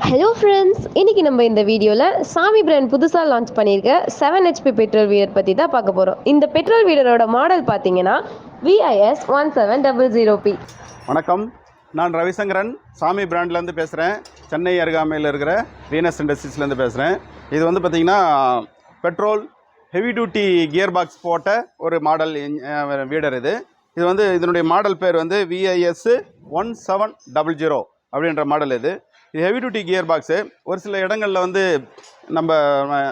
Hello friends, இன்றைக்கி நம்ம இந்த வீடியோவில் சாமி பிராண்ட் புதுசாக லான்ச் பண்ணியிருக்க 7 HP பெட்ரோல் வீடர் பற்றி தான் பார்க்க போகிறோம். இந்த பெட்ரோல் வீடரோட மாடல் பார்த்தீங்கன்னா VIS 1700P. வணக்கம், நான் ரவிசங்கரன் சாமி பிராண்ட்லேருந்து பேசுகிறேன். சென்னை அருகாமையில் இருக்கிற வீனஸ் இண்டஸ்ட்ரீஸ்லேருந்து பேசுகிறேன். இது வந்து பார்த்திங்கன்னா petrol heavy duty gear box போட்ட ஒரு மாடல் வீடர். இது வந்து இதனுடைய மாடல் பேர் வந்து VIS 1700 அப்படின்ற மாடல். இது ஹெவி டியூட்டி கியர் பாக்ஸு. ஒரு சில இடங்களில் வந்து நம்ம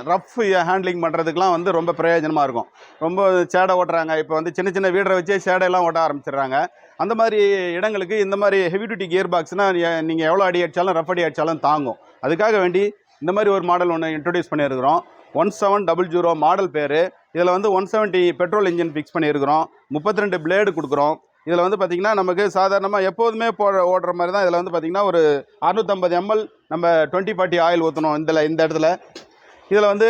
ரஃப் ஹேண்ட்லிங் பண்ணுறதுக்கெலாம் வந்து ரொம்ப பிரயோஜனமாக இருக்கும். ரொம்ப சேடை ஓட்டுறாங்க, இப்போ வந்து சின்ன சின்ன வீடரை வச்சே சேடையெல்லாம் ஓட்ட ஆரம்பிச்சிடுறாங்க. அந்த மாதிரி இடங்களுக்கு இந்த மாதிரி ஹெவி டியூட்டி கியர் பாக்ஸ்னால் நீங்கள் எவ்வளோ அடி அடித்தாலும் ரஃப் அடி அடித்தாலும் தாங்கும். அதுக்காக வேண்டி இந்த மாதிரி ஒரு மாடல் ஒன்று இன்ட்ரடியூஸ் பண்ணியிருக்கிறோம். 1700 மாடல் பேர். இதில் வந்து 170 பெட்ரோல் இன்ஜின் ஃபிக்ஸ் பண்ணியிருக்கிறோம். 32 பிளேடு கொடுக்குறோம். இதில் வந்து பார்த்திங்கன்னா நமக்கு சாதாரணமாக எப்போதுமே ஓடுற மாதிரி தான். இதில் வந்து பார்த்திங்கன்னா ஒரு 650 ml நம்ம 2040 ஆயில் ஊற்றணும் இந்த இடத்துல. இதில் வந்து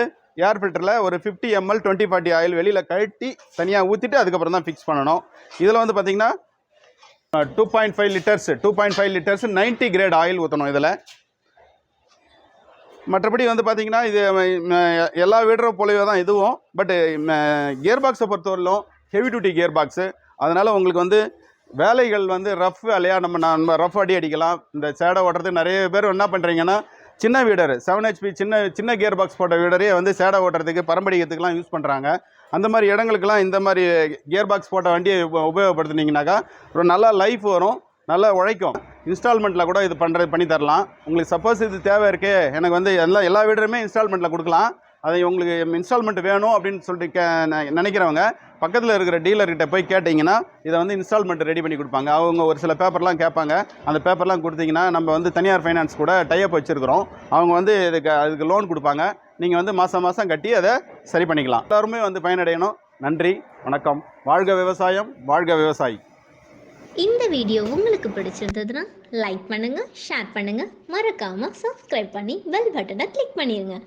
ஏர் ஃபில்டரில் ஒரு 50 ml 2040 ஆயில் வெளியில் கழட்டி தனியாக ஊற்றிட்டு அதுக்கப்புறம் தான் ஃபிக்ஸ் பண்ணணும். இதில் வந்து பார்த்திங்கன்னா 2.5 லிட்டர்ஸ் 90 கிரேட் ஆயில் ஊற்றணும் இதில். மற்றபடி வந்து பார்த்திங்கன்னா இது எல்லா வீடரை போலவே தான் இதுவும். பட்டு கியர் பாக்ஸை பொறுத்தவரையிலும் ஹெவி டியூட்டி கியர் பாக்ஸு. அதனால் உங்களுக்கு வந்து வேலைகள் வந்து ரஃப் வேலையாக நம்ம ரஃப் அடி அடிக்கலாம். இந்த சேடை ஓட்டுறதுக்கு நிறைய பேர் என்ன பண்ணுறீங்கன்னா சின்ன வீடர் 7 HP சின்ன கியர் பாக்ஸ் போட்ட வீடரே வந்து சேடை ஓட்டுறதுக்கு பரம்படிக்கிறதுக்கெலாம் யூஸ் பண்ணுறாங்க. அந்த மாதிரி இடங்களுக்கெல்லாம் இந்த மாதிரி கியர் பாக்ஸ் போட்ட வண்டியை உபயோகப்படுத்துனீங்கன்னாக்கா ஒரு நல்லா லைஃப் வரும், நல்லா உழைக்கும். இன்ஸ்டால்மெண்ட்டில் கூட இது பண்ணி தரலாம். உங்களுக்கு சப்போஸ் இது தேவை இருக்கே, எனக்கு வந்து எல்லா வீடருமே இன்ஸ்டால்மெண்ட்டில் கொடுக்கலாம். அதை உங்களுக்கு இன்ஸ்டால்மெண்ட் வேணும் அப்படின்னு சொல்லிட்டு நினைக்கிறவங்க பக்கத்தில் இருக்கிற டீலர்கிட்ட போய் கேட்டிங்கன்னா இதை வந்து இன்ஸ்டால்மெண்ட் ரெடி பண்ணி கொடுப்பாங்க. அவங்க ஒரு சில பேப்பர்லாம் கேட்பாங்க. அந்த பேப்பர்லாம் கொடுத்தீங்கன்னா நம்ம வந்து தனியார் ஃபைனான்ஸ் கூட டைப் வச்சுருக்கிறோம். அவங்க வந்து அதுக்கு லோன் கொடுப்பாங்க. நீங்கள் வந்து மாதம் கட்டி அதை சரி பண்ணிக்கலாம். எல்லாருமே வந்து பயனடையணும். நன்றி, வணக்கம். வாழ்க விவசாயம், வாழ்க விவசாயி. இந்த வீடியோ உங்களுக்கு பிடிச்சிருந்ததுன்னா லைக் பண்ணுங்கள், ஷேர் பண்ணுங்கள், மறக்காமல் சப்ஸ்கிரைப் பண்ணி பெல் பட்டனை கிளிக் பண்ணிடுங்க.